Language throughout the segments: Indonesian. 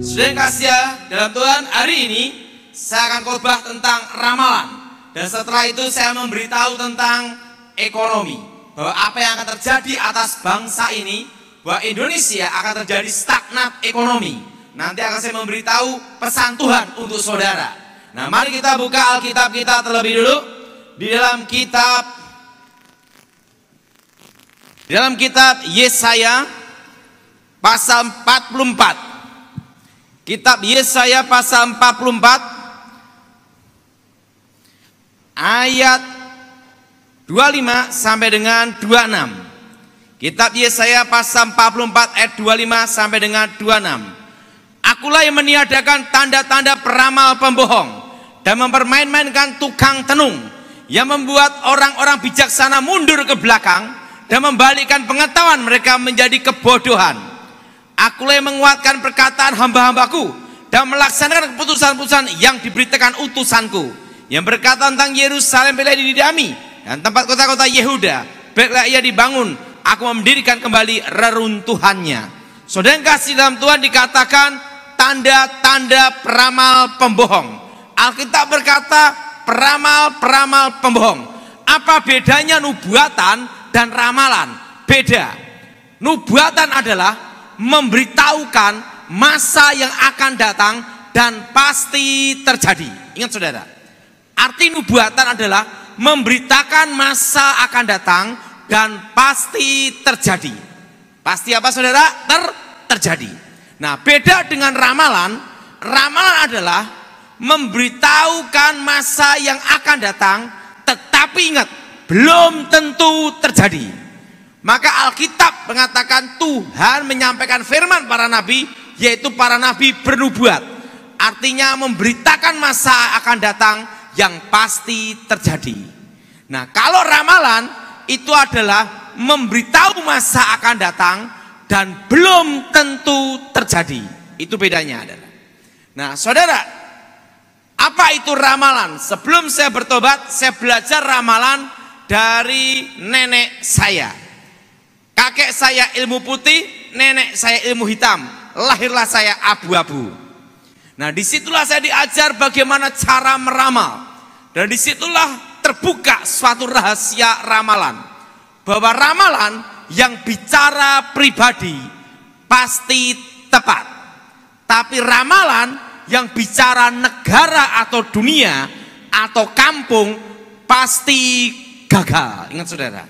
Saudara yang kasih dalam Tuhan, hari ini saya akan khotbah tentang ramalan. Dan setelah itu saya memberitahu tentang ekonomi, bahwa apa yang akan terjadi atas bangsa ini, bahwa Indonesia akan terjadi stagnat ekonomi. Nanti akan saya memberitahu pesan Tuhan untuk saudara. Nah, mari kita buka Alkitab kita terlebih dulu di dalam kitab Yesaya pasal 44. Kitab Yesaya pasal 44 ayat 25 sampai dengan 26. Kitab Yesaya pasal 44 ayat 25 sampai dengan 26. Akulah yang meniadakan tanda-tanda peramal pembohong dan mempermain-mainkan tukang tenung, yang membuat orang-orang bijaksana mundur ke belakang dan membalikkan pengetahuan mereka menjadi kebodohan. Akulah yang menguatkan perkataan hamba-hambaku dan melaksanakan keputusan-keputusan yang diberitakan utusanku, yang berkata tentang Yerusalem, baiklah dididami, dan tempat kota-kota Yehuda, baiklah ia dibangun, aku mendirikan kembali reruntuhannya. Saudara yang kasih dalam Tuhan, dikatakan tanda-tanda peramal pembohong. Alkitab berkata peramal-peramal pembohong. Apa bedanya nubuatan dan ramalan? Beda. Nubuatan adalah memberitahukan masa yang akan datang dan pasti terjadi. Ingat saudara, arti nubuatan adalah memberitakan masa akan datang dan pasti terjadi. Pasti apa saudara? Terjadi. Nah, beda dengan ramalan. Ramalan adalah memberitahukan masa yang akan datang, tetapi ingat, belum tentu terjadi. Maka Alkitab mengatakan Tuhan menyampaikan firman para nabi, yaitu para nabi bernubuat. Artinya memberitakan masa akan datang yang pasti terjadi. Nah, kalau ramalan itu adalah memberitahu masa akan datang dan belum tentu terjadi. Itu bedanya adalah. Nah, saudara, apa itu ramalan? Sebelum saya bertobat, saya belajar ramalan dari nenek saya. Kakek saya ilmu putih, nenek saya ilmu hitam. Lahirlah saya abu-abu. Nah, disitulah saya diajar bagaimana cara meramal. Dan disitulah terbuka suatu rahasia ramalan. Bahwa ramalan yang bicara pribadi pasti tepat. Tapi ramalan yang bicara negara atau dunia atau kampung pasti gagal. Ingat saudara.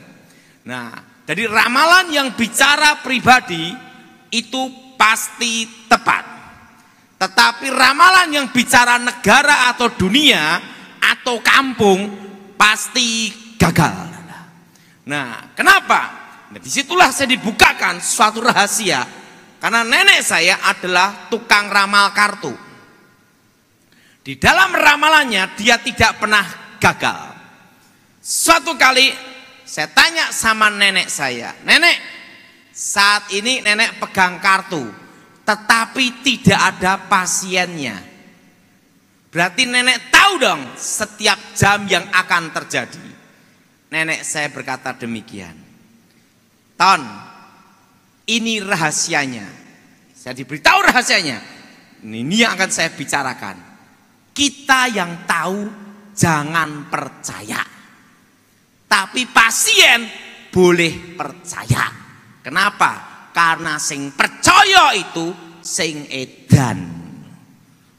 Nah, jadi ramalan yang bicara pribadi itu pasti tepat. Tetapi ramalan yang bicara negara atau dunia atau kampung pasti gagal. Nah, kenapa? Nah, disitulah saya dibukakan suatu rahasia. Karena nenek saya adalah tukang ramal kartu. Di dalam ramalannya dia tidak pernah gagal. Suatu kali saya tanya sama nenek saya, nenek, saat ini nenek pegang kartu, tetapi tidak ada pasiennya. Berarti nenek tahu dong setiap jam yang akan terjadi. Nenek saya berkata demikian. Ton, ini rahasianya. Saya diberitahu rahasianya. Ini yang akan saya bicarakan. Kita yang tahu jangan percaya. Tapi pasien boleh percaya. Kenapa? Karena sing percaya itu sing edan.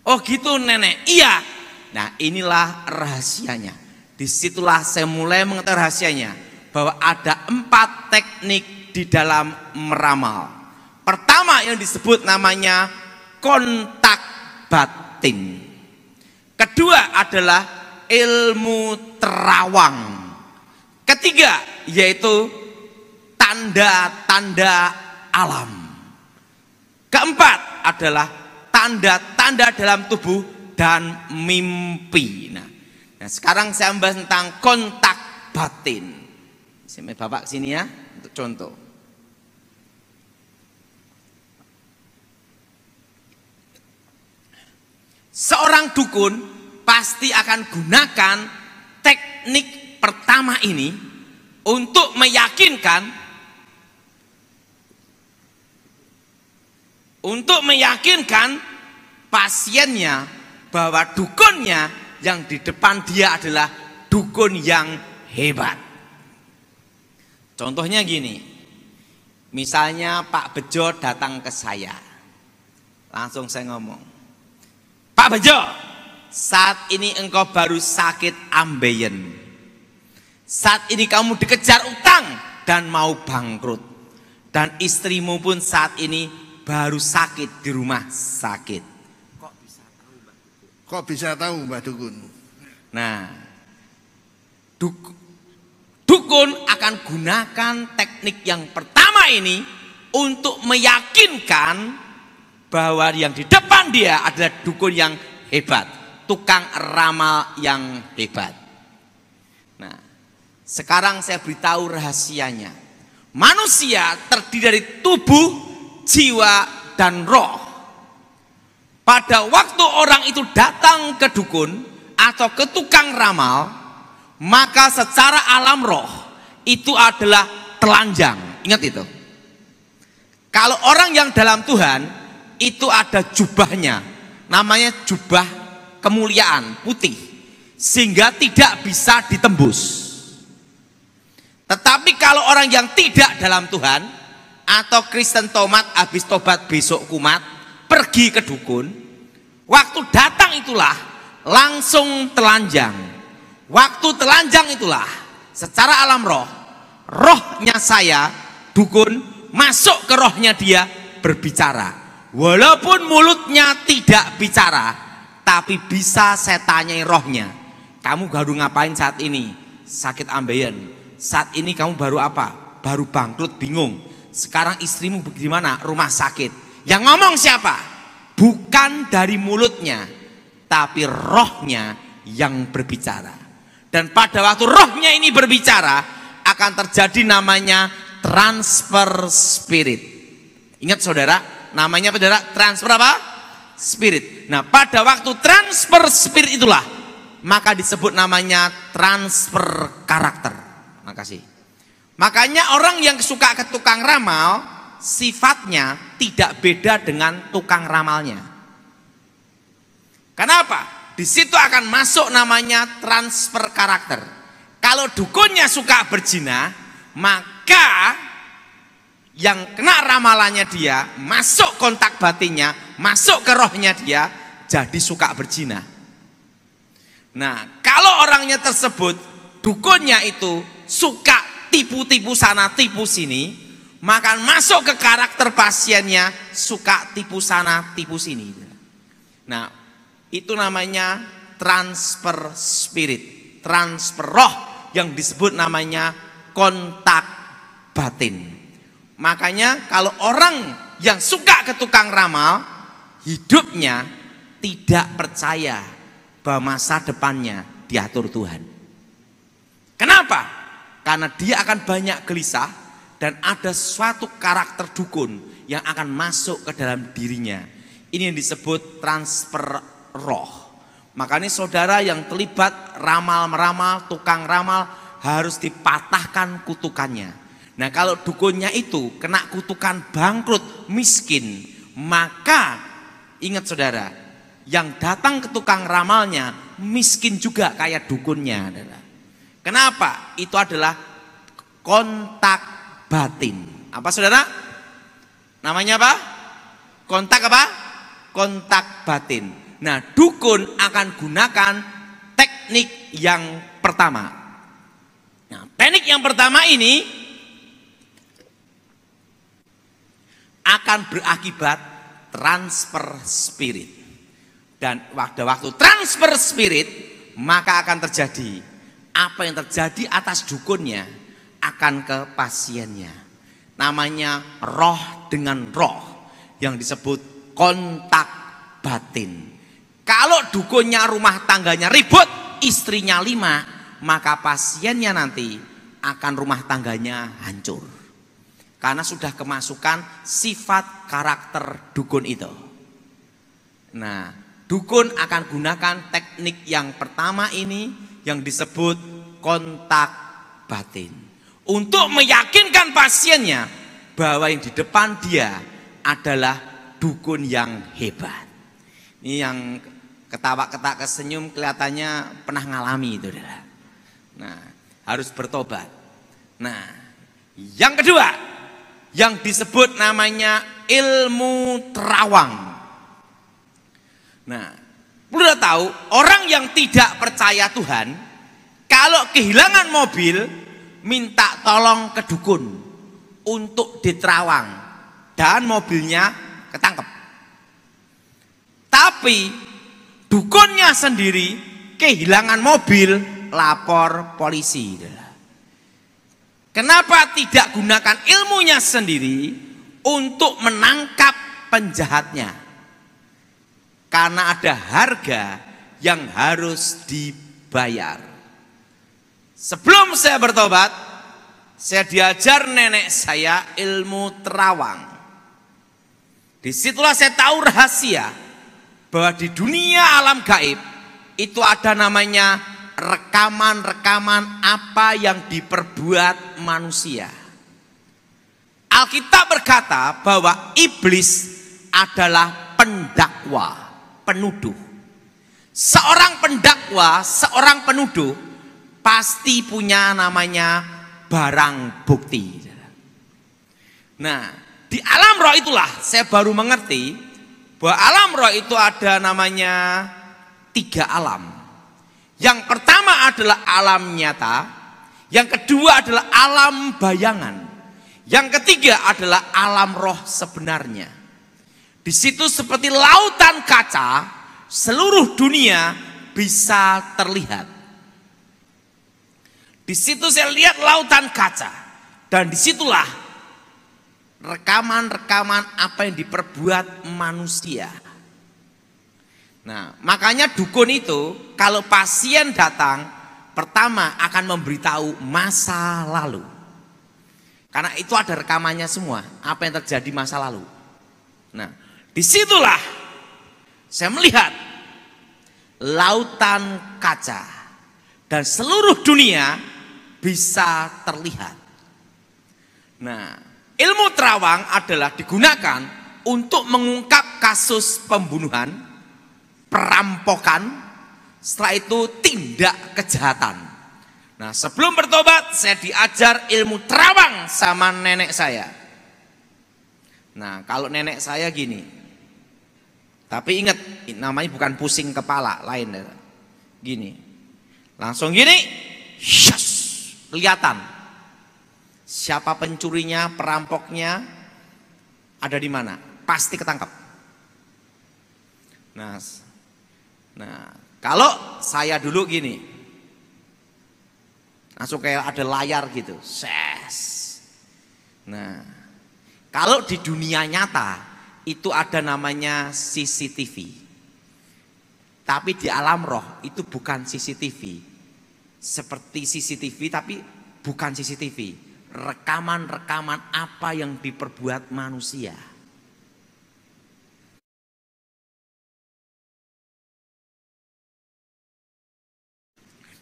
Oh gitu nenek? Iya. Nah, inilah rahasianya. Disitulah saya mulai mengetahui rahasianya. Bahwa ada 4 teknik di dalam meramal. Pertama yang disebut namanya kontak batin. Kedua adalah ilmu terawang. Ketiga yaitu tanda-tanda alam. Keempat adalah tanda-tanda dalam tubuh dan mimpi. Nah, sekarang saya membahas tentang kontak batin. Sini Bapak sini ya untuk contoh. Seorang dukun pasti akan gunakan teknik pertama ini untuk meyakinkan pasiennya bahwa dukunnya yang di depan dia adalah dukun yang hebat. Contohnya gini, misalnya Pak Bejo datang ke saya, langsung saya ngomong, Pak Bejo, saat ini engkau baru sakit ambeien, saat ini kamu dikejar utang dan mau bangkrut, dan istrimu pun saat ini baru sakit di rumah sakit. Kok bisa tahu Mbak Dukun? Nah, dukun akan gunakan teknik yang pertama ini untuk meyakinkan bahwa yang di depan dia adalah dukun yang hebat, tukang ramal yang hebat. Nah, sekarang saya beritahu rahasianya. Manusia terdiri dari tubuh, jiwa, dan roh. Pada waktu orang itu datang ke dukun atau ke tukang ramal, maka secara alam roh itu adalah telanjang. Ingat itu. Kalau orang yang dalam Tuhan itu ada jubahnya, namanya jubah kemuliaan putih, sehingga tidak bisa ditembus. Tetapi kalau orang yang tidak dalam Tuhan atau Kristen tomat habis tobat besok kumat, pergi ke dukun, waktu datang itulah langsung telanjang. Waktu telanjang itulah secara alam roh, rohnya saya dukun masuk ke rohnya dia berbicara. Walaupun mulutnya tidak bicara, tapi bisa saya tanyai rohnya, kamu baru ngapain saat ini? Sakit ambeien. Saat ini kamu baru apa? Baru bangkrut, bingung. Sekarang istrimu bagaimana? Rumah sakit. Yang ngomong siapa? Bukan dari mulutnya, tapi rohnya yang berbicara. Dan pada waktu rohnya ini berbicara, akan terjadi namanya transfer spirit. Ingat saudara, namanya saudara transfer apa? Spirit. Nah, pada waktu transfer spirit itulah maka disebut namanya transfer karakter. Makasih. Makanya orang yang suka ke tukang ramal sifatnya tidak beda dengan tukang ramalnya. Kenapa? Di situ akan masuk namanya transfer karakter. Kalau dukunnya suka berzina, maka yang kena ramalannya dia masuk kontak batinnya, masuk ke rohnya dia, jadi suka berzina. Nah, kalau orangnya tersebut dukunnya itu suka tipu-tipu sana, tipu sini, maka masuk ke karakter pasiennya, suka tipu sana, tipu sini. Nah, itu namanya transfer spirit, transfer roh yang disebut namanya kontak batin. Makanya kalau orang yang suka ke tukang ramal, hidupnya tidak percaya bahwa masa depannya diatur Tuhan. Kenapa? Karena dia akan banyak gelisah dan ada suatu karakter dukun yang akan masuk ke dalam dirinya. Ini yang disebut transfer roh. Makanya saudara yang terlibat ramal-meramal, tukang ramal harus dipatahkan kutukannya. Nah, kalau dukunnya itu kena kutukan bangkrut, miskin, maka ingat saudara, yang datang ke tukang ramalnya miskin juga kayak dukunnya. Kenapa? Itu adalah kontak batin. Apa saudara? Namanya apa? Kontak apa? Kontak batin. Nah, dukun akan gunakan teknik yang pertama. Nah, teknik yang pertama ini akan berakibat transfer spirit. Dan pada waktu transfer spirit, maka akan terjadi apa yang terjadi atas dukunnya akan ke pasiennya. Namanya roh dengan roh yang disebut kontak batin. Kalau dukunnya rumah tangganya ribut, istrinya 5, maka pasiennya nanti akan rumah tangganya hancur. Karena sudah kemasukan sifat karakter dukun itu. Nah, dukun akan gunakan teknik yang pertama ini yang disebut kontak batin. Untuk meyakinkan pasiennya bahwa yang di depan dia adalah dukun yang hebat. Ini yang ketawa-ketawa kesenyum kelihatannya pernah ngalami itu. Nah, harus bertobat. Nah, yang kedua yang disebut namanya ilmu terawang. Nah, perlu tahu orang yang tidak percaya Tuhan kalau kehilangan mobil minta tolong ke dukun untuk diterawang dan mobilnya ketangkep. Tapi dukunnya sendiri kehilangan mobil, lapor polisi. Kenapa tidak gunakan ilmunya sendiri untuk menangkap penjahatnya? Karena ada harga yang harus dibayar. Sebelum saya bertobat, saya diajar nenek saya ilmu terawang. Disitulah saya tahu rahasia bahwa di dunia alam gaib itu ada namanya rekaman-rekaman apa yang diperbuat manusia. Alkitab berkata bahwa iblis adalah pendakwa, penuduh. Seorang pendakwa, seorang penuduh pasti punya namanya barang bukti. Nah, di alam roh itulah saya baru mengerti bahwa alam roh itu ada namanya 3 alam. Yang pertama adalah alam nyata, yang kedua adalah alam bayangan, yang ketiga adalah alam roh sebenarnya. Di situ seperti lautan kaca, seluruh dunia bisa terlihat. Di situ saya lihat lautan kaca, dan disitulah rekaman-rekaman apa yang diperbuat manusia. Nah, makanya dukun itu kalau pasien datang pertama akan memberitahu masa lalu. Karena itu ada rekamannya semua, apa yang terjadi masa lalu. Nah, disitulah saya melihat lautan kaca dan seluruh dunia bisa terlihat. Nah, ilmu terawang adalah digunakan untuk mengungkap kasus pembunuhan, perampokan, setelah itu tindak kejahatan. Nah, sebelum bertobat saya diajar ilmu terawang sama nenek saya. Nah, kalau nenek saya gini, tapi ingat namanya bukan pusing kepala, lain ya. Gini, langsung gini, syas, kelihatan siapa pencurinya, perampoknya, ada di mana, pasti ketangkap. Nah, kalau saya dulu gini, langsung kayak ada layar gitu, ses. Nah, kalau di dunia nyata itu ada namanya CCTV. Tapi di alam roh itu bukan CCTV. Seperti CCTV tapi bukan CCTV. Rekaman-rekaman apa yang diperbuat manusia.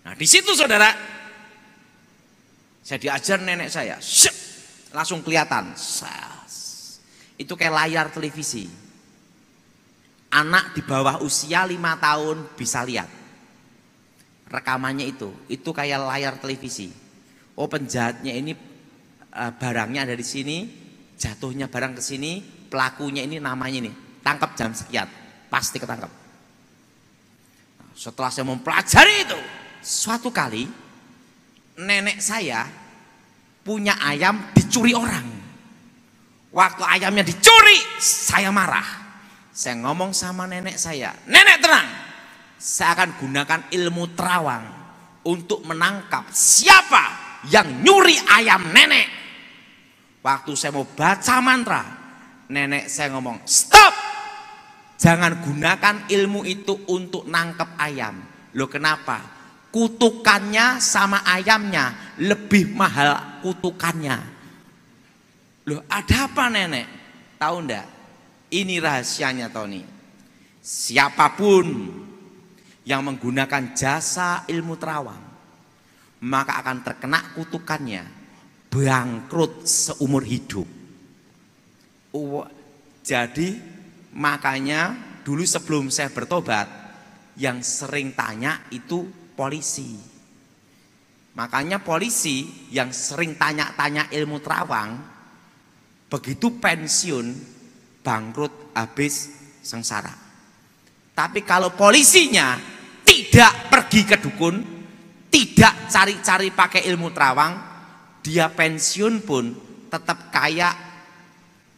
Nah, di situ saudara, saya diajar nenek saya, langsung kelihatan. Itu kayak layar televisi. Anak di bawah usia 5 tahun bisa lihat. Rekamannya itu kayak layar televisi. Oh, penjahatnya ini barangnya ada di sini, jatuhnya barang ke sini, pelakunya ini namanya ini, tangkap jam sekian, pasti ketangkap. Nah, setelah saya mempelajari itu, suatu kali nenek saya punya ayam dicuri orang. Waktu ayamnya dicuri, saya marah. Saya ngomong sama nenek saya, nenek tenang, saya akan gunakan ilmu terawang untuk menangkap siapa yang nyuri ayam nenek. Waktu saya mau baca mantra, nenek saya ngomong, stop, jangan gunakan ilmu itu untuk nangkep ayam. Loh, kenapa? Kutukannya sama ayamnya lebih mahal kutukannya. Loh, ada apa nenek? Tahu enggak? Ini rahasianya Tony. Siapapun yang menggunakan jasa ilmu terawang, maka akan terkena kutukannya, bangkrut seumur hidup. Jadi makanya dulu sebelum saya bertobat, yang sering tanya itu polisi. Makanya polisi yang sering tanya-tanya ilmu terawang, begitu pensiun, bangkrut, habis, sengsara. Tapi kalau polisinya tidak pergi ke dukun, tidak cari-cari pakai ilmu terawang, dia pensiun pun tetap kaya,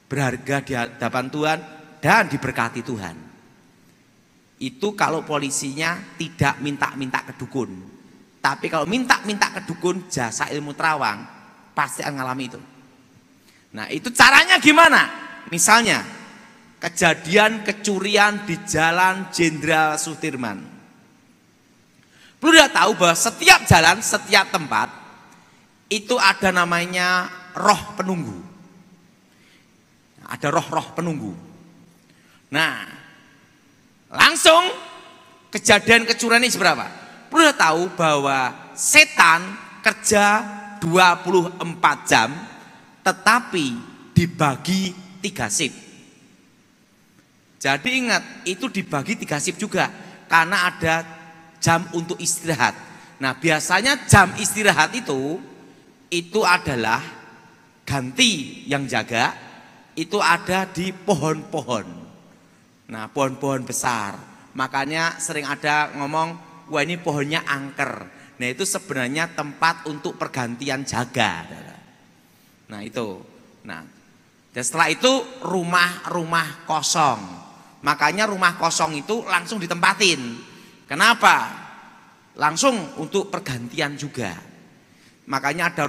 berharga di hadapan Tuhan, dan diberkati Tuhan. Itu kalau polisinya tidak minta-minta ke dukun. Tapi kalau minta-minta ke dukun, jasa ilmu terawang, pasti akan ngalami itu. Nah, itu caranya gimana? Misalnya kejadian kecurian di Jalan Jenderal Sudirman. Perlu dia tahu bahwa setiap jalan, setiap tempat itu ada namanya roh penunggu. Ada roh-roh penunggu. Nah, langsung kejadian kecurian ini seberapa? Perlu dia tahu bahwa setan kerja 24 jam, tetapi dibagi 3 shift. Jadi ingat, itu dibagi 3 shift juga, karena ada jam untuk istirahat. Nah, biasanya jam istirahat itu adalah ganti yang jaga, itu ada di pohon-pohon. Nah, pohon-pohon besar. Makanya sering ada ngomong, wah ini pohonnya angker. Nah, itu sebenarnya tempat untuk pergantian jaga. Nah, itu. Nah, dan setelah itu rumah-rumah kosong. Makanya rumah kosong itu langsung ditempatin. Kenapa? Langsung untuk pergantian juga. Makanya ada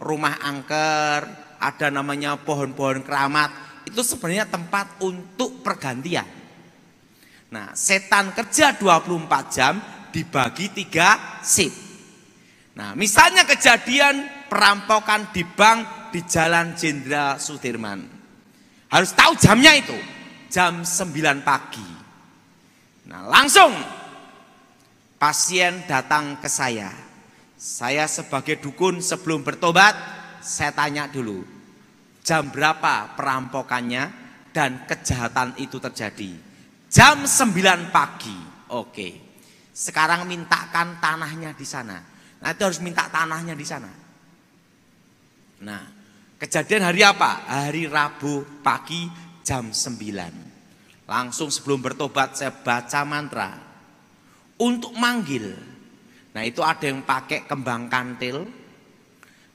rumah angker, ada namanya pohon-pohon keramat. Itu sebenarnya tempat untuk pergantian. Nah, setan kerja 24 jam dibagi 3 shift. Nah, misalnya kejadian perampokan di bank di Jalan Jenderal Sudirman. Harus tahu jamnya itu, jam 9 pagi. Nah, langsung pasien datang ke saya. Saya sebagai dukun sebelum bertobat, saya tanya dulu, jam berapa perampokannya dan kejahatan itu terjadi. Jam 9 pagi. Oke. Sekarang mintakan tanahnya di sana. Nah, itu harus minta tanahnya di sana. Nah, kejadian hari apa? Hari Rabu pagi jam 9. Langsung sebelum bertobat saya baca mantra untuk manggil. Nah, itu ada yang pakai kembang kantil,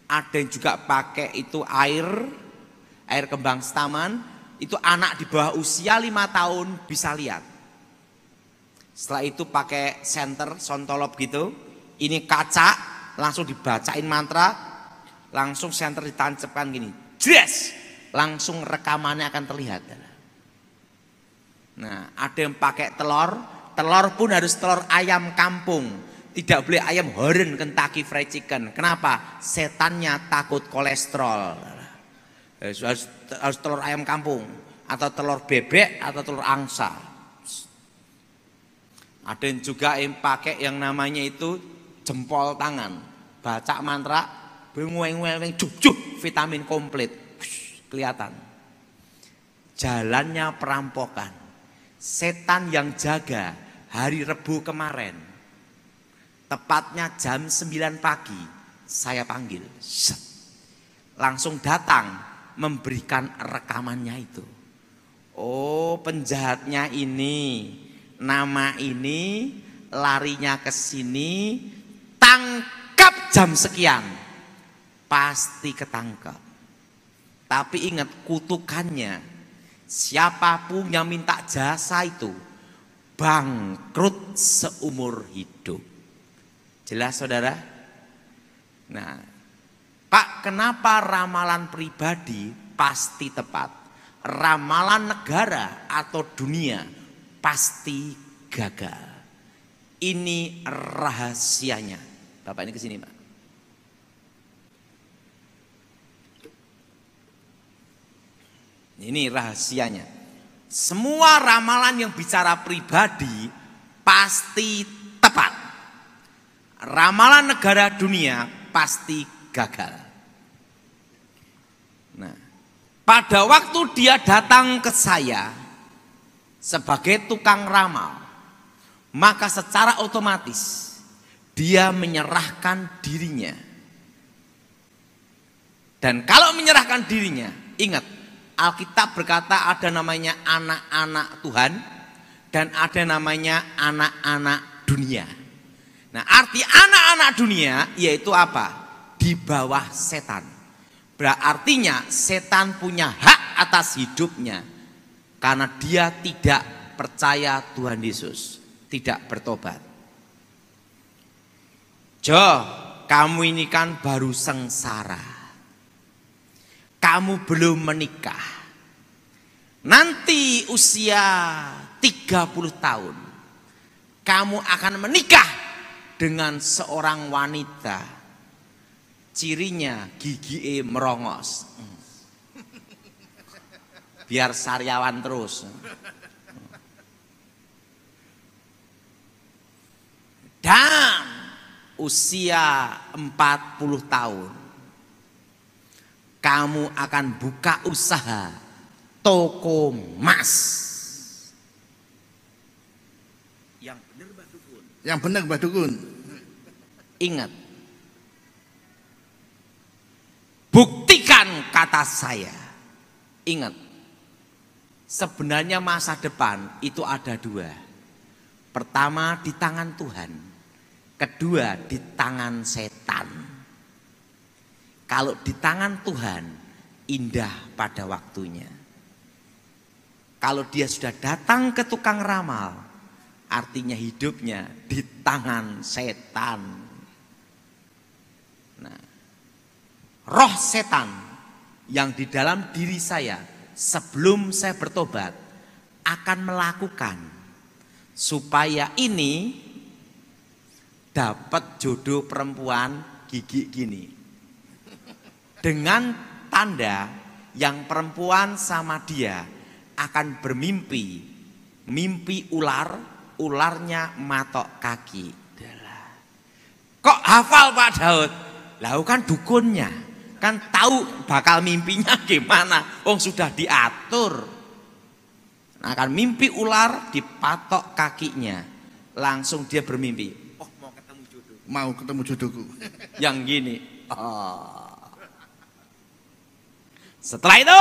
ada yang juga pakai itu air kembang setaman. Itu anak di bawah usia 5 tahun bisa lihat. Setelah itu pakai senter, sontolop gitu. Ini kaca, langsung dibacain mantra, langsung senter ditancapkan gini. Jres! Langsung rekamannya akan terlihat. Nah, ada yang pakai telur. Telur pun harus telur ayam kampung. Tidak boleh ayam Horn Kentucky Fried Chicken. Kenapa? Setannya takut kolesterol. Harus telur ayam kampung, atau telur bebek, atau telur angsa. Ada yang juga yang pakai yang namanya itu jempol tangan. Baca mantra, bengueng-weng, juk-juk, vitamin komplit. Kelihatan. Jalannya perampokan. Setan yang jaga hari Rebu kemarin, tepatnya jam 9 pagi, saya panggil. Langsung datang memberikan rekamannya itu. Oh, penjahatnya ini, nama ini, larinya ke sini, tangkap jam sekian. Pasti ketangkap. Tapi ingat kutukannya, siapapun yang minta jasa itu bangkrut seumur hidup. Jelas saudara? Nah, Pak, kenapa ramalan pribadi pasti tepat? Ramalan negara atau dunia pasti gagal. Ini rahasianya. Bapak ini kesini, Pak. Ini rahasianya. Semua ramalan yang bicara pribadi pasti tepat. Ramalan negara dunia pasti gagal. Nah, pada waktu dia datang ke saya sebagai tukang ramal, maka secara otomatis dia menyerahkan dirinya. Dan kalau menyerahkan dirinya, ingat, Alkitab berkata ada namanya anak-anak Tuhan dan ada namanya anak-anak dunia. Nah, arti anak-anak dunia yaitu apa? Di bawah setan. Berartinya setan punya hak atas hidupnya karena dia tidak percaya Tuhan Yesus, tidak bertobat. Jo, kamu ini kan baru sengsara. Kamu belum menikah. Nanti usia 30 tahun kamu akan menikah dengan seorang wanita. Cirinya gigi merongos. Biar sariawan terus. Dan usia 40 tahun kamu akan buka usaha toko emas. Yang benar Mbah Dukun. Yang benar Mbah Dukun. Ingat. Buktikan kata saya. Ingat. Sebenarnya masa depan itu ada dua. Pertama di tangan Tuhan. Kedua di tangan setan. Kalau di tangan Tuhan, indah pada waktunya. Kalau dia sudah datang ke tukang ramal, artinya hidupnya di tangan setan. Nah, roh setan yang di dalam diri saya sebelum saya bertobat akan melakukan supaya ini dapat jodoh perempuan gigi gini. Dengan tanda yang perempuan sama dia akan bermimpi, mimpi ular, ularnya matok kaki. Kok hafal Pak Daud? Lah kan dukunnya, kan tahu bakal mimpinya gimana. Sudah diatur. Akan mimpi ular dipatok kakinya, langsung dia bermimpi. Mau ketemu jodoh. Mau ketemu jodohku. Yang gini. Setelah itu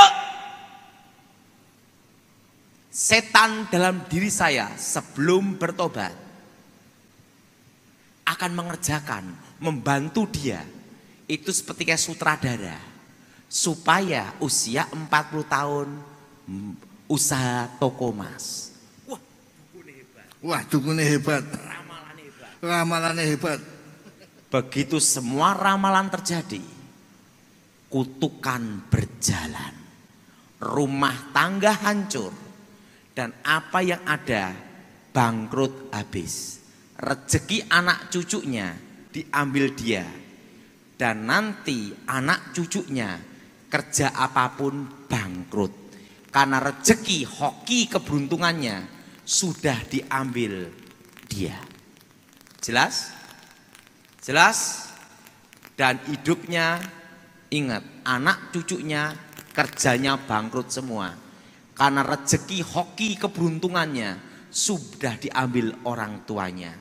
setan dalam diri saya sebelum bertobat akan mengerjakan, membantu dia. Itu seperti kayak sutradara supaya usia 40 tahun usaha toko emas. Wah, dukunnya hebat. Wah, dukunnya hebat. Ramalannya hebat. Ramalannya hebat. Begitu semua ramalan terjadi, kutukan berjalan, rumah tangga hancur, dan apa yang ada bangkrut habis. Rezeki anak cucunya diambil dia, dan nanti anak cucunya kerja apapun bangkrut karena rezeki hoki keberuntungannya sudah diambil dia. Jelas? Jelas? Dan hidupnya, ingat, anak cucunya kerjanya bangkrut semua. Karena rezeki hoki keberuntungannya sudah diambil orang tuanya.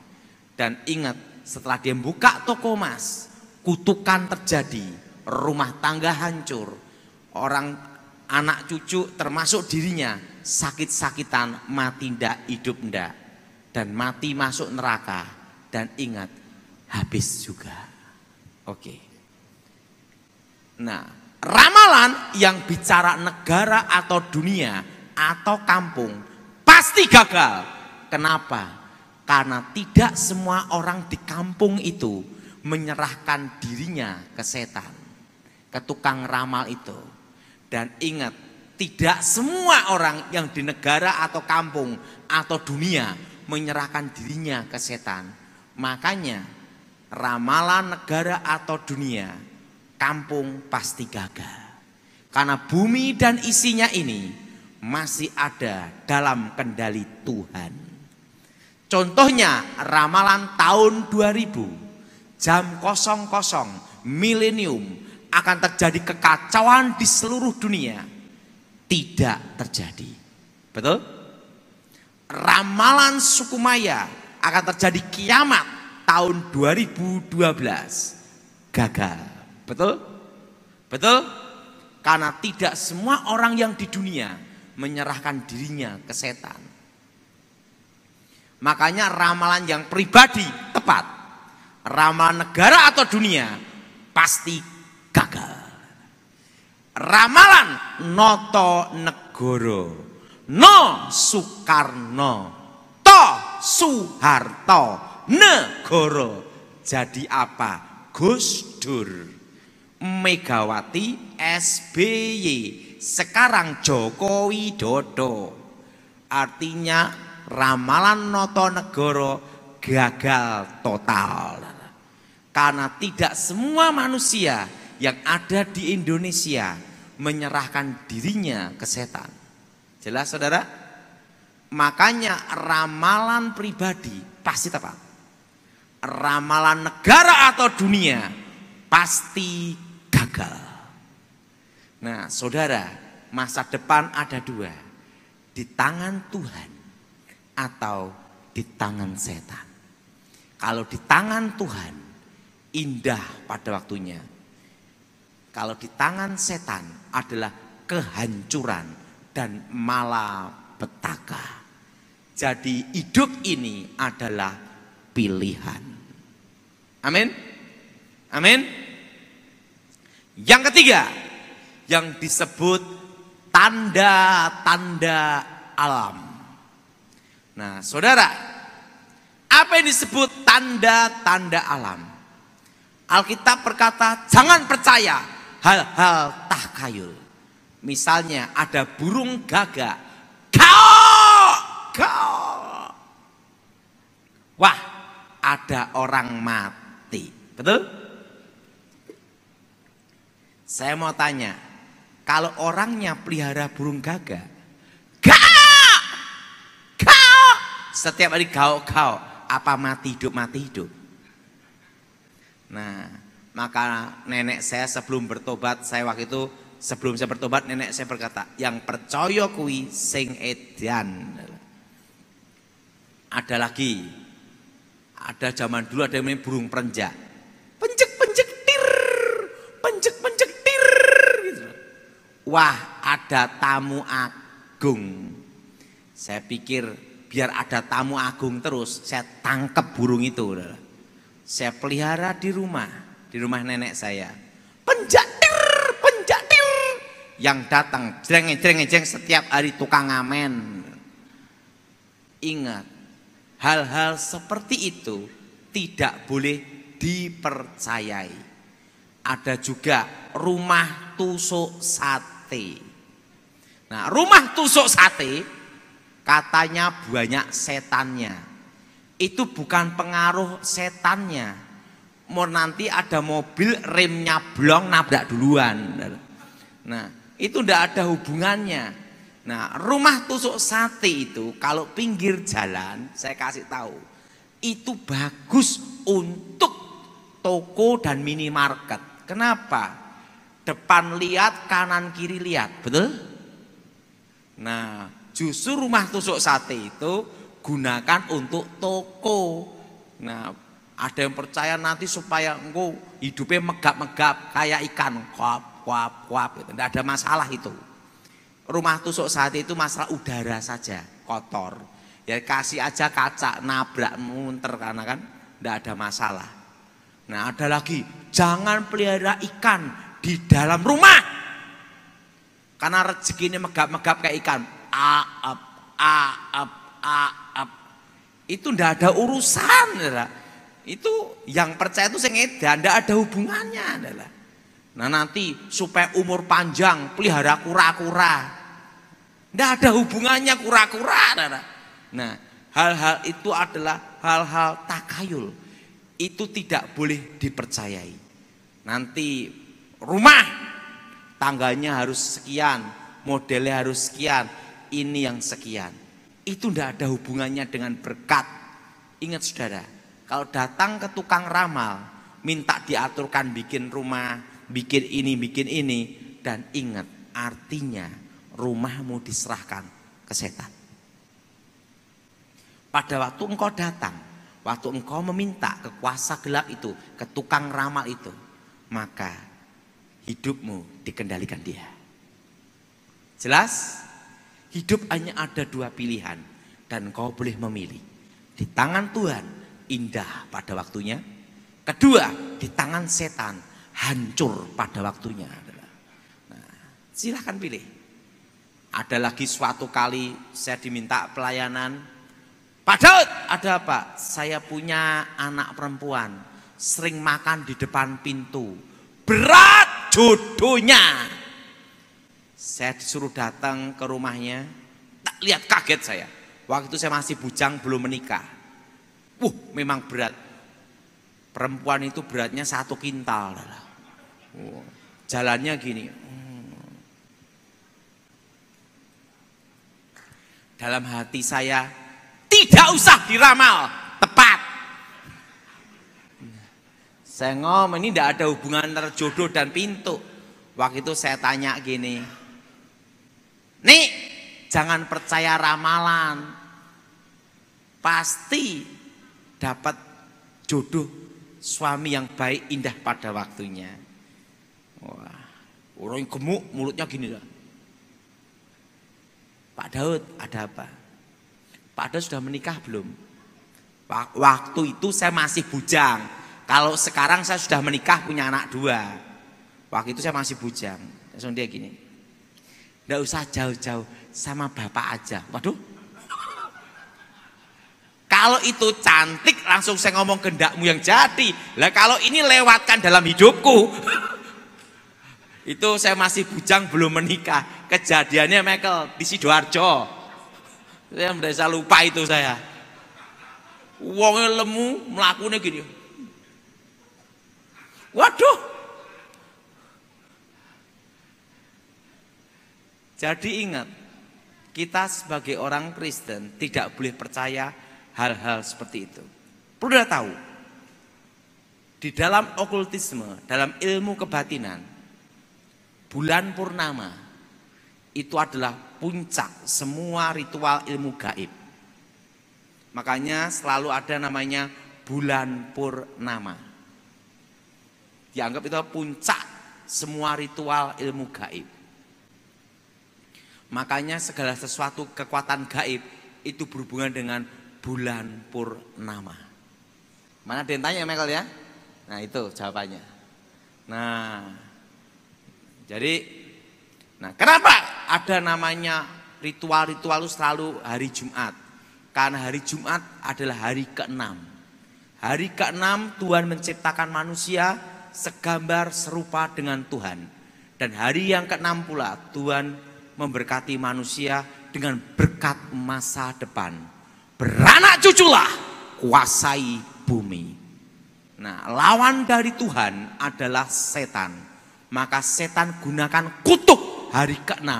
Dan ingat, setelah dia buka toko emas, kutukan terjadi, rumah tangga hancur. Orang anak cucu termasuk dirinya sakit-sakitan, mati ndak, hidup ndak. Dan mati masuk neraka. Dan ingat, habis juga. Oke. Nah, ramalan yang bicara negara atau dunia atau kampung pasti gagal. Kenapa? Karena tidak semua orang di kampung itu menyerahkan dirinya ke setan, ke tukang ramal itu. Dan ingat, tidak semua orang yang di negara atau kampung atau dunia menyerahkan dirinya ke setan. Makanya ramalan negara atau dunia, kampung pasti gagal. Karena bumi dan isinya ini masih ada dalam kendali Tuhan. Contohnya ramalan tahun 2000, jam 00 milenium akan terjadi kekacauan di seluruh dunia. Tidak terjadi. Betul? ramalan suku Maya akan terjadi kiamat tahun 2012 gagal. Betul? Betul? Karena tidak semua orang yang di dunia menyerahkan dirinya ke setan. Makanya ramalan yang pribadi tepat, ramalan negara atau dunia pasti gagal. Ramalan Noto Negoro, No Soekarno, To Soeharto, Negoro. Jadi apa? Gus Dur, Megawati, SBY, sekarang Joko Widodo. Artinya ramalan Noto Negoro gagal total. Karena tidak semua manusia yang ada di Indonesia menyerahkan dirinya ke setan. Jelas saudara? Makanya ramalan pribadi pasti tepat. Ramalan negara atau dunia pasti gagal. Nah saudara, masa depan ada dua. Di tangan Tuhan atau di tangan setan. Kalau di tangan Tuhan, indah pada waktunya. Kalau di tangan setan adalah kehancuran dan malapetaka. Jadi hidup ini adalah pilihan. Amin. Amin. Yang ketiga, yang disebut tanda-tanda alam. Nah, saudara, apa yang disebut tanda-tanda alam? Alkitab berkata, jangan percaya hal-hal takhayul. Misalnya ada burung gagak, kau. Wah, ada orang mati. Betul? Saya mau tanya, kalau orangnya pelihara burung gagak, kau, setiap hari kau, apa mati hidup? Nah, maka nenek saya sebelum bertobat, sebelum saya bertobat, nenek saya berkata, yang percaya kuwi sing edan. Ada lagi, ada zaman dulu ada yang namanya burung perenjak, pencek tir, gitu. Wah, ada tamu agung. Saya pikir biar ada tamu agung terus, saya tangkap burung itu. Saya pelihara di rumah nenek saya. Penjatir. Yang datang jreng setiap hari tukang ngamen. Ingat, hal-hal seperti itu tidak boleh dipercayai. Ada juga rumah tusuk sate. Nah, rumah tusuk sate katanya banyak setannya. Itu bukan pengaruh setannya. Mau nanti ada mobil remnya blong nabrak duluan. Nah, itu tidak ada hubungannya. Nah, rumah tusuk sate itu kalau pinggir jalan, saya kasih tahu, itu bagus untuk toko dan minimarket. Kenapa? Depan lihat, kanan kiri lihat, betul? Nah, justru rumah tusuk sate itu gunakan untuk toko. Nah, ada yang percaya nanti supaya engkau hidupnya megap-megap kayak ikan, kuap gitu. Tidak ada masalah itu. Rumah tusuk sate itu masalah udara saja, kotor. Ya kasih aja kaca, nabrak munter karena kan tidak ada masalah. Nah, ada lagi, jangan pelihara ikan di dalam rumah. Karena rezekinya megap-megap kayak ikan. Itu ndak ada urusan, adalah. Itu yang percaya itu sing edan, ndak ada hubungannya, adalah. Nah, nanti supaya umur panjang pelihara kura-kura, ndak ada hubungannya kura-kura, adalah. Nah, hal-hal itu adalah hal-hal takhayul. Itu tidak boleh dipercayai. Nanti rumah tangganya harus sekian, modelnya harus sekian, ini yang sekian. Itu tidak ada hubungannya dengan berkat. Ingat saudara, kalau datang ke tukang ramal, minta diaturkan bikin rumah, bikin ini, dan ingat artinya rumahmu diserahkan ke setan. pada waktu engkau datang, waktu engkau meminta ke kuasa gelap itu, ke tukang ramal itu, maka hidupmu dikendalikan dia. Jelas? Hidup hanya ada dua pilihan dan engkau boleh memilih. Di tangan Tuhan indah pada waktunya. Kedua, di tangan setan hancur pada waktunya. Nah, silahkan pilih. Ada lagi suatu kali saya diminta pelayanan. Pak Daud, ada apa? Saya punya anak perempuan, sering makan di depan pintu. Berat jodohnya. Saya disuruh datang ke rumahnya. Tak lihat kaget saya. Waktu itu saya masih bujang, belum menikah. Memang berat. Perempuan itu beratnya 1 kintal. Jalannya gini. Dalam hati saya, tidak usah diramal, tepat. Saya ngomong ini tidak ada hubungan antara jodoh dan pintu. Waktu itu saya tanya gini, Nik, jangan percaya ramalan, pasti dapat jodoh suami yang baik indah pada waktunya. Wah, orang yang gemuk mulutnya gini lah. Pak Daud, ada apa? Pak Daud sudah menikah belum? Waktu itu saya masih bujang. Kalau sekarang saya sudah menikah, punya anak 2. Waktu itu saya masih bujang. Langsung dia gini, nggak usah jauh-jauh, sama bapak aja. Waduh. Kalau itu cantik langsung saya ngomong kehendakmu yang jadi. Lah kalau ini lewatkan dalam hidupku. Itu saya masih bujang belum menikah. Kejadiannya Michael di Sidoarjo. Saya merasa lupa itu saya. Wongnya lemu melakukannya gini. Waduh. Jadi ingat, kita sebagai orang Kristen tidak boleh percaya hal-hal seperti itu. Perlu dah tahu, di dalam okultisme, dalam ilmu kebatinan, bulan purnama itu adalah puncak semua ritual ilmu gaib. Makanya selalu ada namanya bulan purnama. Dianggap itu puncak semua ritual ilmu gaib. Makanya segala sesuatu kekuatan gaib itu berhubungan dengan bulan purnama. Mana ada yang tanya Michael ya? Nah itu jawabannya. Nah, jadi, kenapa ada namanya ritual-ritual itu selalu hari Jumat? Karena hari Jumat adalah hari ke-6. Hari ke-6 Tuhan menciptakan manusia segambar serupa dengan Tuhan. Dan hari yang ke-6 pula Tuhan memberkati manusia dengan berkat masa depan. Beranak cuculah, kuasai bumi. Nah, lawan dari Tuhan adalah setan. Maka setan gunakan kutuk hari ke-6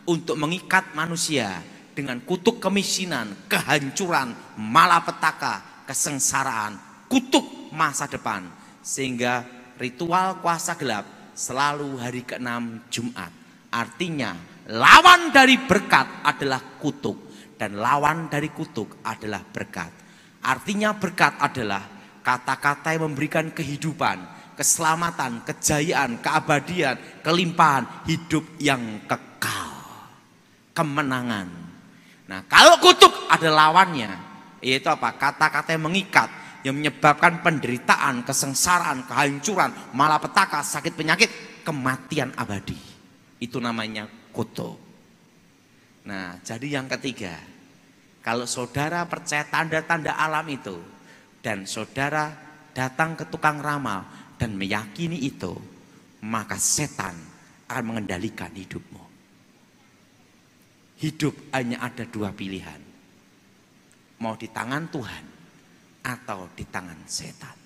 untuk mengikat manusia dengan kutuk kemiskinan, kehancuran, malapetaka, kesengsaraan, kutuk masa depan. Sehingga ritual kuasa gelap selalu hari ke-6 Jumat. Artinya lawan dari berkat adalah kutuk dan lawan dari kutuk adalah berkat. Artinya berkat adalah kata-kata yang memberikan kehidupan, keselamatan, kejayaan, keabadian, kelimpahan, hidup yang kekal, kemenangan. Nah, kalau kutuk ada lawannya, yaitu apa? Kata-kata yang mengikat, yang menyebabkan penderitaan, kesengsaraan, kehancuran, malapetaka, sakit penyakit, kematian abadi. Itu namanya kutuk. Nah, jadi yang ketiga, kalau saudara percaya tanda-tanda alam itu dan saudara datang ke tukang ramal dan meyakini itu, maka setan akan mengendalikan hidupmu. Hidup hanya ada 2 pilihan. Mau di tangan Tuhan atau di tangan setan.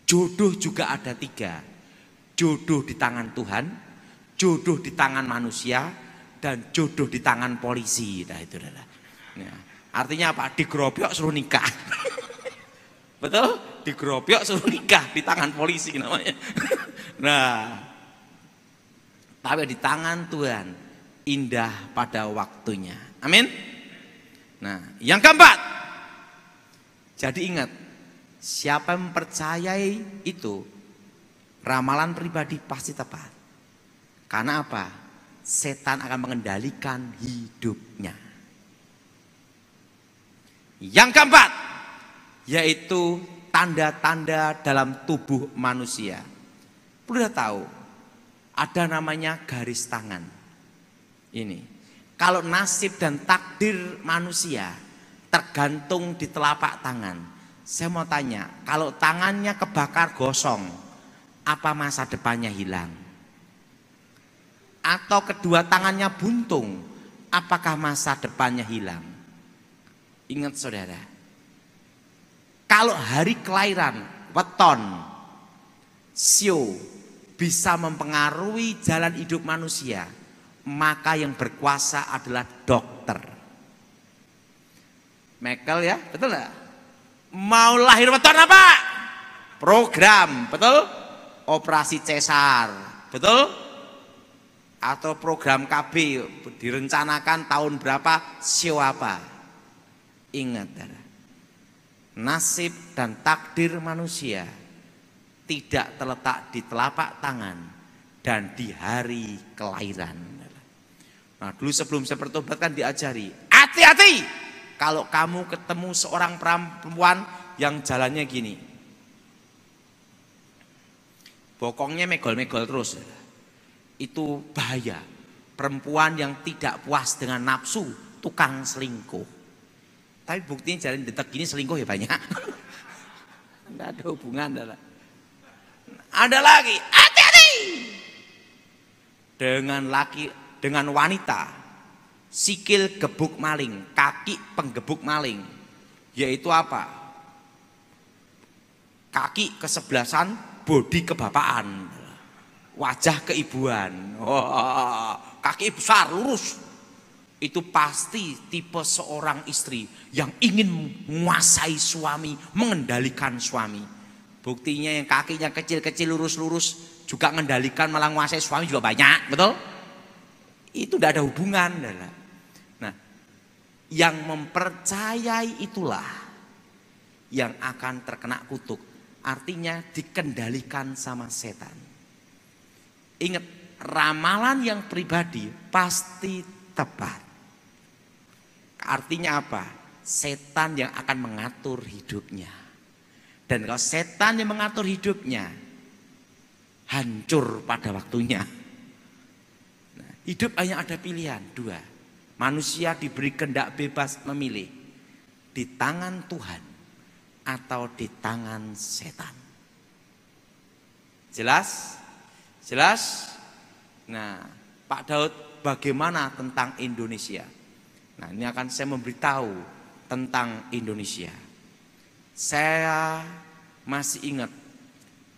Jodoh juga ada 3. Jodoh di tangan Tuhan, jodoh di tangan manusia, dan jodoh di tangan polisi. Nah itu adalah. Nah, artinya apa? Digerobyok suruh nikah. Betul? Digerobyok suruh nikah di tangan polisi namanya. Nah, tapi di tangan Tuhan indah pada waktunya. Amin. Nah, yang keempat, Jadi ingat, siapa yang mempercayai itu, ramalan pribadi pasti tepat. Karena apa? Setan akan mengendalikan hidupnya. Yang keempat, yaitu tanda-tanda dalam tubuh manusia. Perlu tahu, ada namanya garis tangan. Ini, kalau nasib dan takdir manusia tergantung di telapak tangan. Saya mau tanya, kalau tangannya kebakar gosong, apa masa depannya hilang? Atau kedua tangannya buntung, apakah masa depannya hilang? Ingat saudara, kalau hari kelahiran, weton, sio bisa mempengaruhi jalan hidup manusia, maka yang berkuasa adalah dokter. Michael ya, betul nggak? Mau lahir weton apa? Program, betul? Operasi cesar, betul? Atau program KB direncanakan tahun berapa, sio apa? Ingat, nasib dan takdir manusia tidak terletak di telapak tangan dan di hari kelahiran. Nah, dulu sebelum saya bertobat kan diajari, hati-hati kalau kamu ketemu seorang perempuan yang jalannya gini, bokongnya megol-megol terus, itu bahaya. Perempuan yang tidak puas dengan nafsu, tukang selingkuh. Tapi buktinya jalan detek gini selingkuh ya banyak. Tidak ada hubungan. Ada lagi, hati-hati dengan wanita sikil gebuk maling, kaki penggebuk maling. Yaitu apa? Kaki kesebelasan, bodi kebapaan, wajah keibuan. Kaki besar lurus. Itu pasti tipe seorang istri yang ingin menguasai suami, mengendalikan suami. Buktinya yang kakinya kecil-kecil lurus-lurus juga mengendalikan, malah menguasai suami juga banyak, betul? Itu tidak ada hubungan. Nah, yang mempercayai itulah yang akan terkena kutuk. Artinya dikendalikan sama setan. Ingat, ramalan yang pribadi pasti tepat. Artinya apa? Setan yang akan mengatur hidupnya. Dan kalau setan yang mengatur hidupnya, hancur pada waktunya. Nah, hidup hanya ada pilihan dua. Manusia diberi kehendak bebas memilih, di tangan Tuhan atau di tangan setan. Jelas? Jelas? Nah, Pak Daud, bagaimana tentang Indonesia? Nah, ini akan saya memberitahu tentang Indonesia. Saya masih ingat,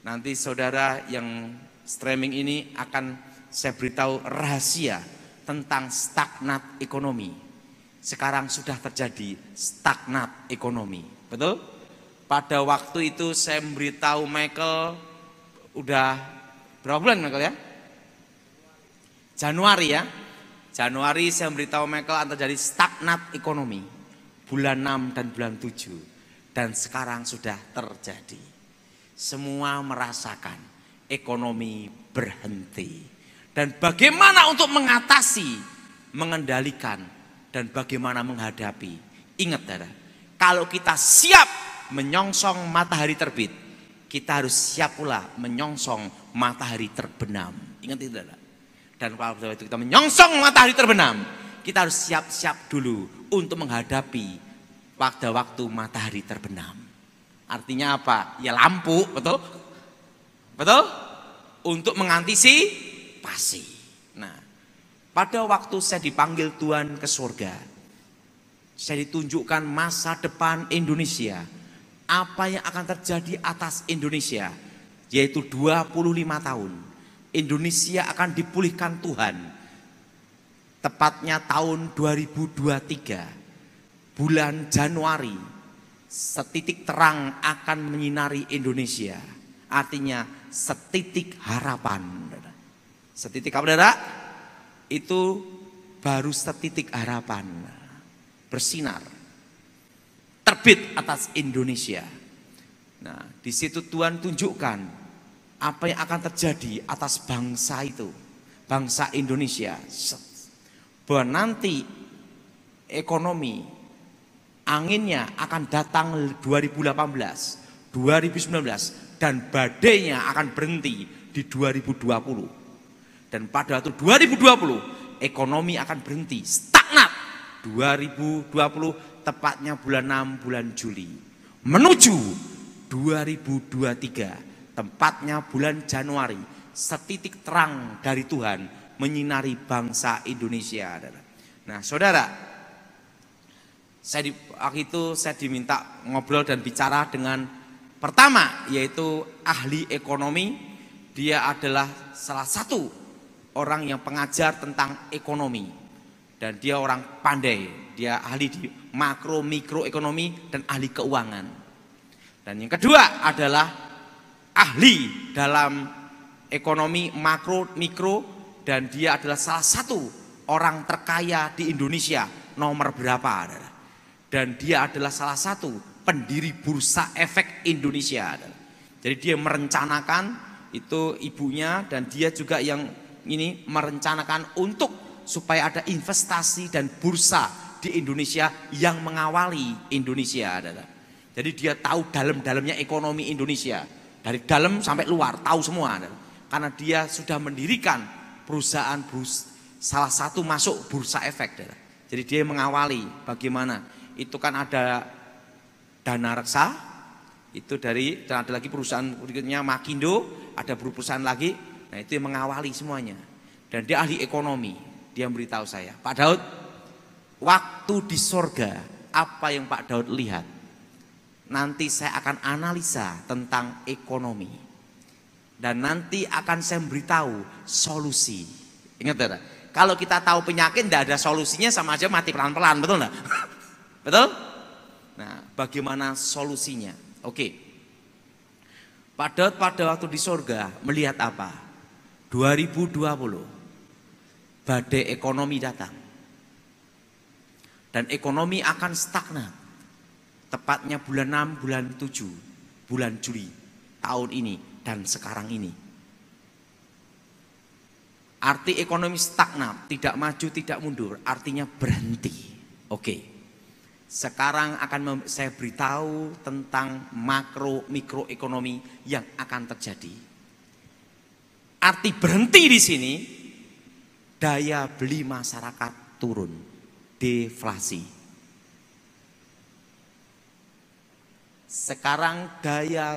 nanti saudara yang streaming ini akan saya beritahu rahasia tentang stagnat ekonomi. Sekarang sudah terjadi stagnat ekonomi, betul? Pada waktu itu saya memberitahu Michael, udah berapa bulan Michael ya? Januari ya. Januari saya memberitahu Michael akan terjadi stagnat ekonomi. Bulan 6 dan bulan 7. Dan sekarang sudah terjadi. Semua merasakan ekonomi berhenti. Dan bagaimana untuk mengatasi, mengendalikan, dan bagaimana menghadapi. Ingat saudara, kalau kita siap menyongsong matahari terbit, kita harus siap pula menyongsong matahari terbenam. Ingat itu saudara. Dan kalau kita menyongsong matahari terbenam, kita harus siap-siap dulu untuk menghadapi waktu matahari terbenam. Artinya apa? Ya lampu, betul? Betul? Untuk mengantisipasi. Nah, pada waktu saya dipanggil Tuhan ke surga, saya ditunjukkan masa depan Indonesia. Apa yang akan terjadi atas Indonesia, yaitu 25 tahun. Indonesia akan dipulihkan Tuhan. Tepatnya tahun 2023, bulan Januari, setitik terang akan menyinari Indonesia. Artinya setitik harapan. Setitik apa saudara? Itu baru setitik harapan bersinar. terbit atas Indonesia. Nah, di situ Tuhan tunjukkan apa yang akan terjadi atas bangsa itu, bangsa Indonesia. Bahwa nanti ekonomi anginnya akan datang 2018, 2019 dan badainya akan berhenti di 2020. Dan pada waktu 2020 ekonomi akan berhenti, stagnat. 2020 tepatnya bulan 6 bulan Juli menuju 2023 tepatnya bulan Januari, setitik terang dari Tuhan menyinari bangsa Indonesia. Nah, saudara, waktu itu saya diminta ngobrol dan bicara dengan pertama, yaitu ahli ekonomi. Dia adalah salah satu orang yang pengajar tentang ekonomi dan dia orang pandai. Dia ahli di makro mikro ekonomi dan ahli keuangan. Dan yang kedua adalah ahli dalam ekonomi makro mikro dan dia adalah salah satu orang terkaya di Indonesia nomor berapa. Dan dia adalah salah satu pendiri Bursa Efek Indonesia. Jadi dia merencanakan, itu ibunya dan dia juga yang ini merencanakan untuk supaya ada investasi dan bursa di Indonesia yang mengawali Indonesia. Jadi dia tahu dalam-dalamnya ekonomi Indonesia, dari dalam sampai luar tahu semua. Karena dia sudah mendirikan perusahaan salah satu masuk Bursa Efek. Jadi dia mengawali bagaimana. Itu kan ada Dana Reksa, itu dari, dan ada lagi perusahaan berikutnya Makindo, ada perusahaan lagi. Nah, itu yang mengawali semuanya. Dan dia ahli ekonomi. Dia memberitahu saya, Pak Daud, waktu di sorga apa yang Pak Daud lihat, nanti saya akan analisa tentang ekonomi dan nanti akan saya beritahu solusi. Ingat tidak? Kalau kita tahu penyakit tidak ada solusinya, sama aja mati pelan-pelan, betul enggak? Betul? Nah, bagaimana solusinya? Oke. Pak Daud pada waktu di sorga melihat apa? 2020 badai ekonomi datang dan ekonomi akan stagnan. Tepatnya bulan 6, bulan 7, bulan Juli tahun ini dan sekarang ini. Arti ekonomi stagnan, tidak maju, tidak mundur, artinya berhenti. Oke. Sekarang akan saya beritahu tentang makro mikro ekonomi yang akan terjadi. Arti berhenti di sini, daya beli masyarakat turun, deflasi. Sekarang daya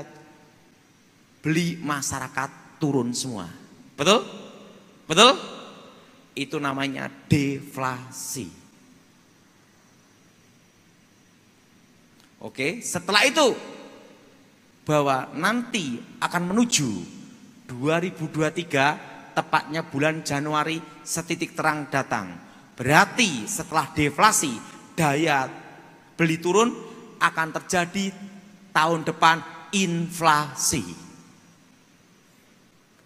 beli masyarakat turun semua. Betul? Betul? Itu namanya deflasi. Oke, setelah itu bahwa nanti akan menuju 2023 tepatnya bulan Januari setitik terang datang. Berarti setelah deflasi daya beli turun akan terjadi tahun depan inflasi.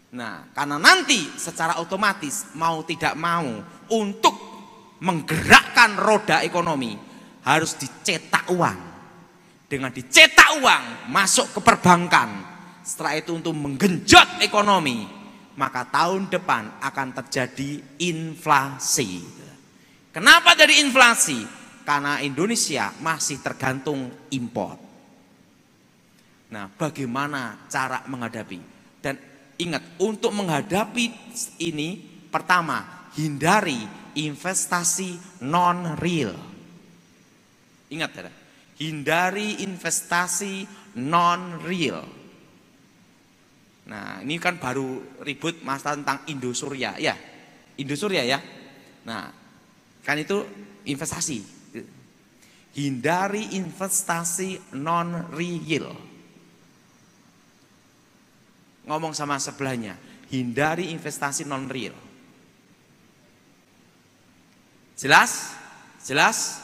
Nah, karena nanti secara otomatis mau tidak mau untuk menggerakkan roda ekonomi harus dicetak uang. Dengan dicetak uang masuk ke perbankan. Setelah itu untuk menggenjot ekonomi, maka tahun depan akan terjadi inflasi. Kenapa jadi inflasi? Karena Indonesia masih tergantung impor. Nah, bagaimana cara menghadapi? Dan ingat, untuk menghadapi ini, pertama, hindari investasi non-real. Ingat ya, hindari investasi non-real. Nah, ini kan baru ribut masalah tentang Indosuria, ya, Indosuria ya. Nah, kan itu investasi. Hindari investasi non-real. Ngomong sama sebelahnya, hindari investasi non-real. Jelas? Jelas?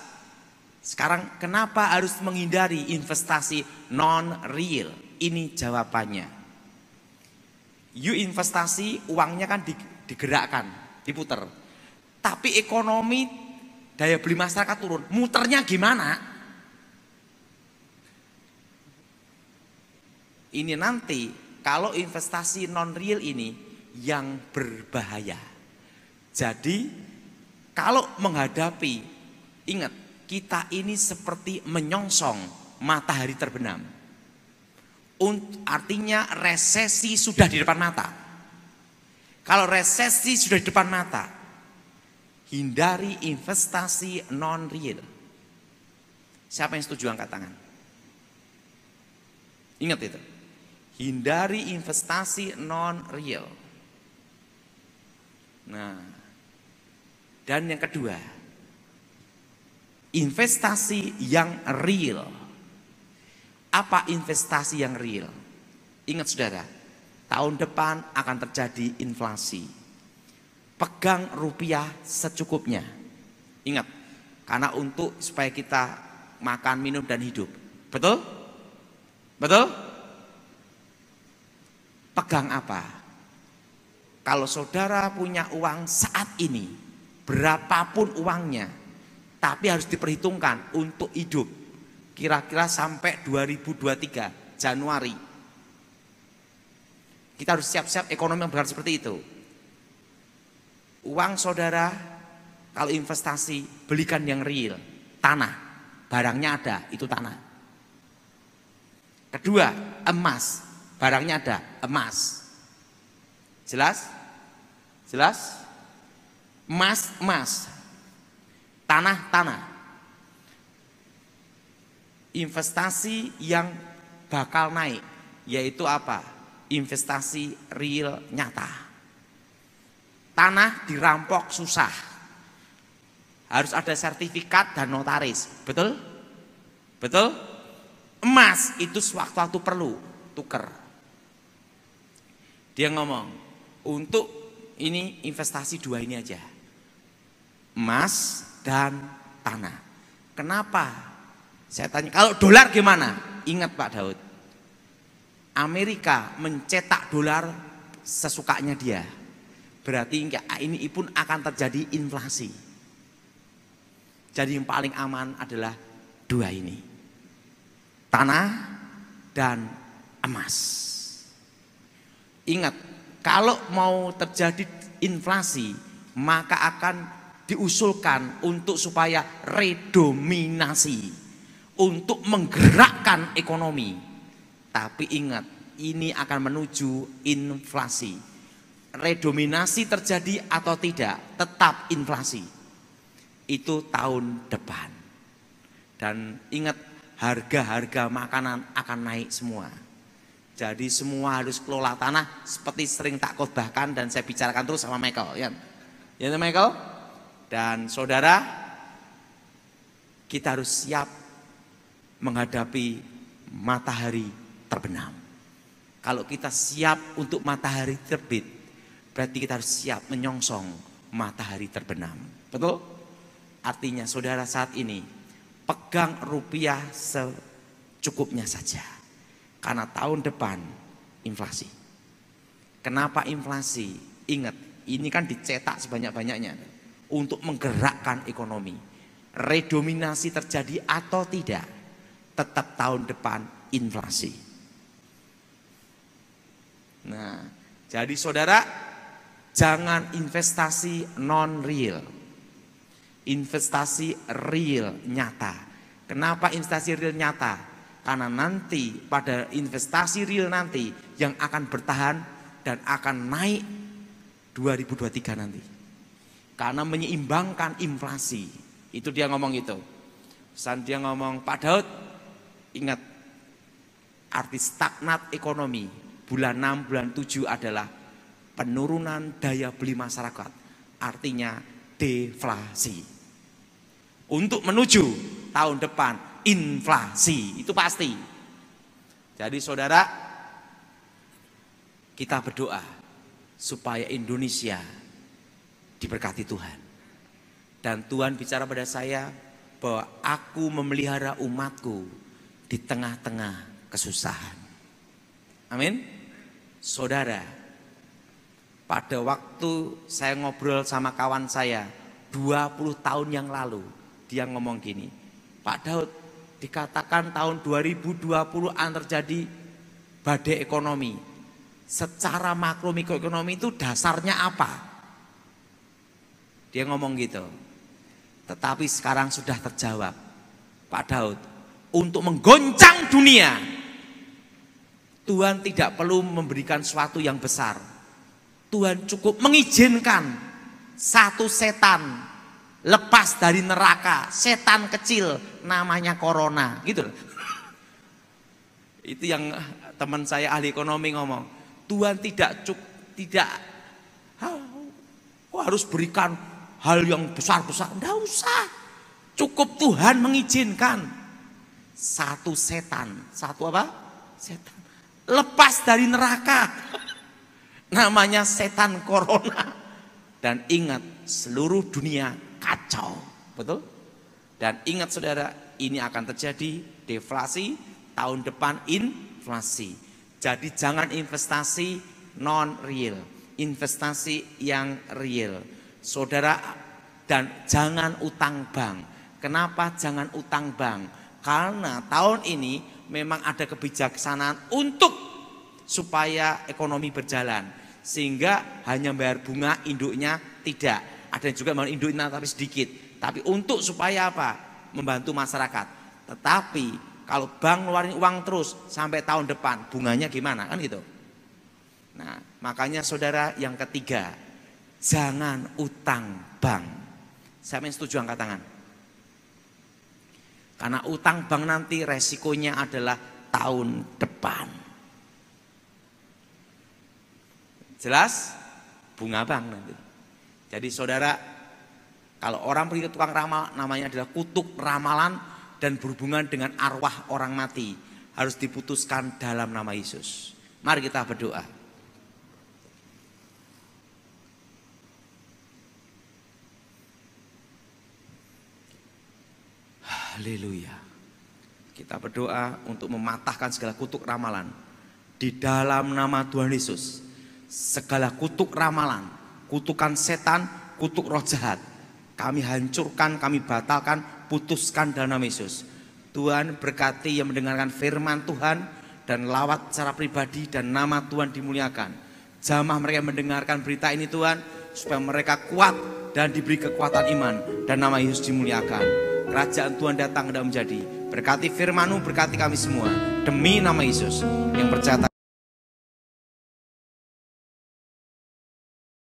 Sekarang kenapa harus menghindari investasi non-real? Ini jawabannya. You investasi, uangnya kan digerakkan, diputer. Tapi ekonomi, daya beli masyarakat turun, muternya gimana? ini nanti kalau investasi non real ini yang berbahaya. Jadi kalau menghadapi, ingat, kita ini seperti menyongsong matahari terbenam. Artinya resesi sudah di depan mata. Kalau resesi sudah di depan mata, hindari investasi non real. Siapa yang setuju angkat tangan? Ingat itu. Hindari investasi non real. Nah, dan yang kedua, investasi yang real. Apa investasi yang real? Ingat saudara, tahun depan akan terjadi inflasi. Pegang rupiah secukupnya. Ingat, karena supaya kita makan, minum, dan hidup. Betul? Betul? Pegang apa? Kalau saudara punya uang saat ini, berapapun uangnya, tapi harus diperhitungkan untuk hidup. Kira-kira sampai 2023 Januari. Kita harus siap-siap ekonomi yang bergerak seperti itu. Uang saudara, kalau investasi, belikan yang real. Tanah, barangnya ada, itu tanah. Kedua, emas, barangnya ada, emas. Jelas? Jelas? Emas. Tanah. Investasi yang bakal naik, yaitu apa? Investasi real nyata. Tanah dirampok susah, harus ada sertifikat dan notaris. Betul? Betul? Emas itu sewaktu-waktu perlu tuker. Dia ngomong, untuk ini investasi dua ini aja, emas dan tanah. Kenapa? Saya tanya, kalau dolar gimana? Ingat Pak Daud, Amerika mencetak dolar sesukanya dia. Berarti ini pun akan terjadi inflasi. Jadi yang paling aman adalah dua ini, tanah dan emas. Ingat, kalau mau terjadi inflasi, maka akan diusulkan untuk supaya redominasi, untuk menggerakkan ekonomi. Tapi ingat, ini akan menuju inflasi. Redominasi terjadi atau tidak, tetap inflasi. Itu tahun depan. Dan ingat, harga-harga makanan akan naik semua. Jadi semua harus kelola tanah, seperti sering tak khotbahkan dan saya bicarakan terus sama Michael. Ya Michael? Dan saudara, kita harus siap menghadapi matahari terbenam. Kalau kita siap untuk matahari terbit, berarti kita harus siap menyongsong matahari terbenam. Betul? Artinya saudara saat ini pegang rupiah secukupnya saja. Karena tahun depan inflasi. Kenapa inflasi? Ingat, ini kan dicetak sebanyak-banyaknya untuk menggerakkan ekonomi. Redominasi terjadi atau tidak, tetap tahun depan inflasi. Nah, jadi saudara, jangan investasi non real, investasi real nyata. Kenapa investasi real nyata? Karena nanti pada investasi real nanti yang akan bertahan dan akan naik 2023 nanti. Karena menyeimbangkan inflasi. Itu dia ngomong gitu. Dia ngomong, Pak Daud, ingat, arti stagnat ekonomi bulan 6, bulan 7 adalah penurunan daya beli masyarakat. Artinya deflasi. Untuk menuju tahun depan inflasi, itu pasti. Jadi saudara, kita berdoa supaya Indonesia diberkati Tuhan. Dan Tuhan bicara pada saya bahwa aku memelihara umatku di tengah-tengah kesusahan. Amin. Saudara, pada waktu saya ngobrol sama kawan saya 20 tahun yang lalu, dia ngomong gini, Pak Daud, dikatakan tahun 2020 akan terjadi badai ekonomi. Secara makro mikroekonomi itu dasarnya apa? Dia ngomong gitu. Tetapi sekarang sudah terjawab, Pak Daud, untuk menggoncang dunia, Tuhan tidak perlu memberikan sesuatu yang besar. Tuhan cukup mengizinkan satu setan lepas dari neraka, setan kecil namanya corona, gitu. Itu yang teman saya ahli ekonomi ngomong. Tuhan tidak harus berikan hal yang besar-besar, enggak usah. Cukup Tuhan mengizinkan satu setan, satu apa? Setan lepas dari neraka. Namanya setan corona. Dan ingat, seluruh dunia kacau, betul? Dan ingat saudara, ini akan terjadi deflasi, tahun depan inflasi. Jadi jangan investasi non real, investasi yang real, saudara. Dan jangan utang bank. Kenapa jangan utang bank? Karena tahun ini memang ada kebijaksanaan untuk supaya ekonomi berjalan, sehingga hanya bayar bunga induknya tidak. Ada yang juga bayar induknya tapi sedikit. Tapi untuk supaya apa? Membantu masyarakat. Tetapi kalau bank ngeluarin uang terus sampai tahun depan, bunganya gimana? Kan gitu. Nah, makanya saudara yang ketiga, jangan utang bank. Siapa yang setuju angkat tangan? Karena utang bank nanti resikonya adalah tahun depan. Jelas? Bunga bank nanti. Jadi saudara, kalau orang pergi ke tukang ramal, namanya adalah kutuk ramalan dan berhubungan dengan arwah orang mati, harus diputuskan dalam nama Yesus. Mari kita berdoa. Haleluya. Kita berdoa untuk mematahkan segala kutuk ramalan di dalam nama Tuhan Yesus. Segala kutuk ramalan, kutukan setan, kutuk roh jahat, kami hancurkan, kami batalkan, putuskan dalam nama Yesus. Tuhan berkati yang mendengarkan firman Tuhan dan lawat secara pribadi, dan nama Tuhan dimuliakan. Jamah mereka mendengarkan berita ini Tuhan, supaya mereka kuat dan diberi kekuatan iman, dan nama Yesus dimuliakan. Kerajaan Tuhan datang dan menjadi. Berkati firman-Mu, berkati kami semua demi nama Yesus yang percaya.